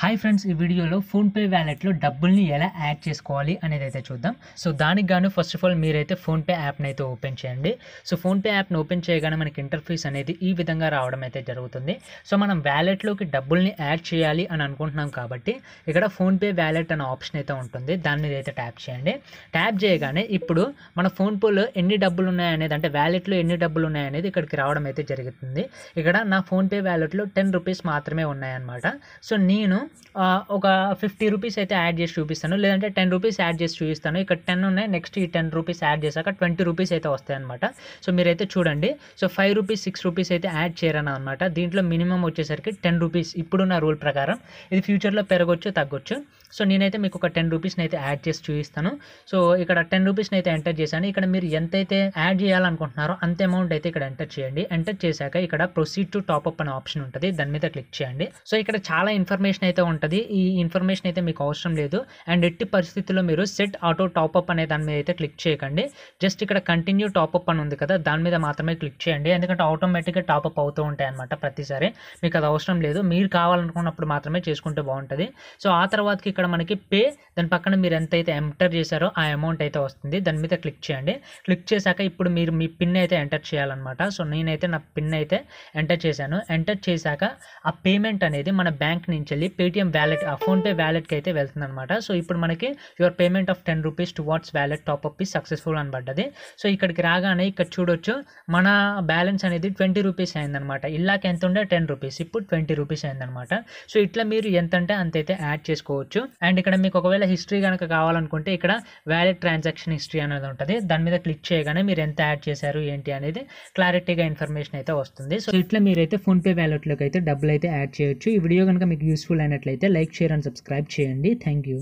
Hi friends, ఈ వీడియోలో PhonePe వ్యాలెట్లో డబ్బుల్ని ఎలా యాడ్ చేసుకోవాలి అనేది అయితే చూద్దాం. సో దానికి గాను ఫస్ట్ ఆఫ్ ఆల్ మీరైతే ఫోన్పే యాప్ని అయితే ఓపెన్ చేయండి. సో ఫోన్పే యాప్ని ఓపెన్ చేయగానే మనకి ఇంటర్ఫేస్ అనేది ఈ విధంగా రావడం అయితే జరుగుతుంది. సో మనం వ్యాలెట్లోకి డబ్బుల్ని యాడ్ చేయాలి అని అనుకుంటున్నాం కాబట్టి ఇక్కడ ఫోన్పే వ్యాలెట్ అనే ఆప్షన్ అయితే ఉంటుంది. దాని మీద అయితే ట్యాప్ చేయండి. ట్యాప్ చేయగానే ఇప్పుడు మన ఫోన్పేలో ఎన్ని డబ్బులు ఉన్నాయనేది, అంటే వ్యాలెట్లో ఎన్ని డబ్బులు ఉన్నాయనేది ఇక్కడికి రావడం అయితే జరుగుతుంది. ఇక్కడ నా ఫోన్పే వ్యాలెట్లో 10 రూపీస్ మాత్రమే ఉన్నాయన్నమాట. సో నేను ఒక 50 రూపీస్ అయితే యాడ్ చేసి చూపిస్తాను, లేదంటే 10 రూపీస్ యాడ్ చేసి చూపిస్తాను. ఇక్కడ 10 ఉన్నాయి, నెక్స్ట్ ఈ 10 రూపీస్ యాడ్ చేశాక 20 రూపీస్ అయితే వస్తాయి అనమాట. సో మీరైతే చూడండి. సో 5 రూపీస్ 6 రూపీస్ అయితే యాడ్ చేయరని అనమాట. దీంట్లో మినిమం వచ్చేసరికి 10 రూపీస్ ఇప్పుడున్న రూల్ ప్రకారం. ఇది ఫ్యూచర్లో పెరగొచ్చు తగ్గొచ్చు. సో నేనైతే మీకు ఒక 10 రూపీస్ని అయితే యాడ్ చేసి చూపిస్తాను. సో ఇక్కడ 10 రూపీస్ని అయితే ఎంటర్ చేశాను. ఇక్కడ మీరు ఎంతైతే యాడ్ చేయాలనుకుంటున్నారో అంత అమౌంట్ అయితే ఇక్కడ ఎంటర్ చేయండి. ఎంటర్ చేశాక ఇక్కడ ప్రొసీడ్ టు టాప్అప్ అనే ఆప్షన్ ఉంటుంది, దాని మీద క్లిక్ చేయండి. సో ఇక్కడ చాలా ఇన్ఫర్మేషన్ అయితే ఉంటుంది. ఈ ఇన్ఫర్మేషన్ అయితే మీకు అవసరం లేదు. అండ్ ఎట్టి పరిస్థితుల్లో మీరు సెట్ ఆటో టాప్అప్ అనే దాని మీద అయితే క్లిక్ చేయకండి. జస్ట్ ఇక్కడ కంటిన్యూ టాప్అప్ అని ఉంది కదా, దాని మీద మాత్రమే క్లిక్ చేయండి. ఎందుకంటే ఆటోమేటిక్గా టాప్అప్ అవుతూ ఉంటాయి అనమాట ప్రతిసారి. మీకు అది అవసరం లేదు. మీరు కావాలనుకున్నప్పుడు మాత్రమే చేసుకుంటే బాగుంటుంది. సో ఆ తర్వాతకి ఇక్కడ మనకి పే, దాని పక్కన మీరు ఎంతైతే ఎంటర్ చేశారో ఆ అమౌంట్ అయితే వస్తుంది. దాని మీద క్లిక్ చేయండి. క్లిక్ చేశాక ఇప్పుడు మీరు మీ పిన్ అయితే ఎంటర్ చేయాలన్నమాట. సో నేనైతే నా పిన్ అయితే ఎంటర్ చేశాను. ఎంటర్ చేశాక ఆ పేమెంట్ అనేది మన బ్యాంక్ నుంచి వెళ్ళి పేటిఎం వ్యాలెట్, ఆ ఫోన్పే వ్యాలెట్కి అయితే వెళ్తుంది అనమాట. సో ఇప్పుడు మనకి your payment of 10 rupees towards wallet top up is successful అని పడ్డది. సో ఇక్కడికి రాగానే ఇక్కడ చూడొచ్చు మన బ్యాలెన్స్ అనేది 20 రూపీస్ అయిందనమాట. ఇలాగ ఎంత ఉండే 10 రూపీస్, ఇప్పుడు 20 రూపీస్ అయిందనమాట. సో ఇట్లా మీరు ఎంత అంటే అంతైతే యాడ్ చేసుకోవచ్చు. అండ్ ఇక్కడ మీకు ఒకవేళ హిస్టరీ కనుక కావాలనుకుంటే ఇక్కడ వ్యాలెట్ ట్రాన్సాక్షన్ హిస్టరీ అనేది ఉంటుంది. దాని మీద క్లిక్ చేయగానే మీరు ఎంత యాడ్ చేశారు ఏంటి అనేది క్లారిటీగా ఇన్ఫర్మేషన్ అయితే వస్తుంది. సో ఇట్లా మీరైతే ఫోన్పే వ్యాలెట్లోకి అయితే డబ్బులు అయితే యాడ్ చేయొచ్చు. ఈ వీడియో కనుక మీకు యూస్ఫుల్ అయినట్లయితే లైక్, షేర్ అండ్ సబ్స్క్రైబ్ చేయండి. Thank you.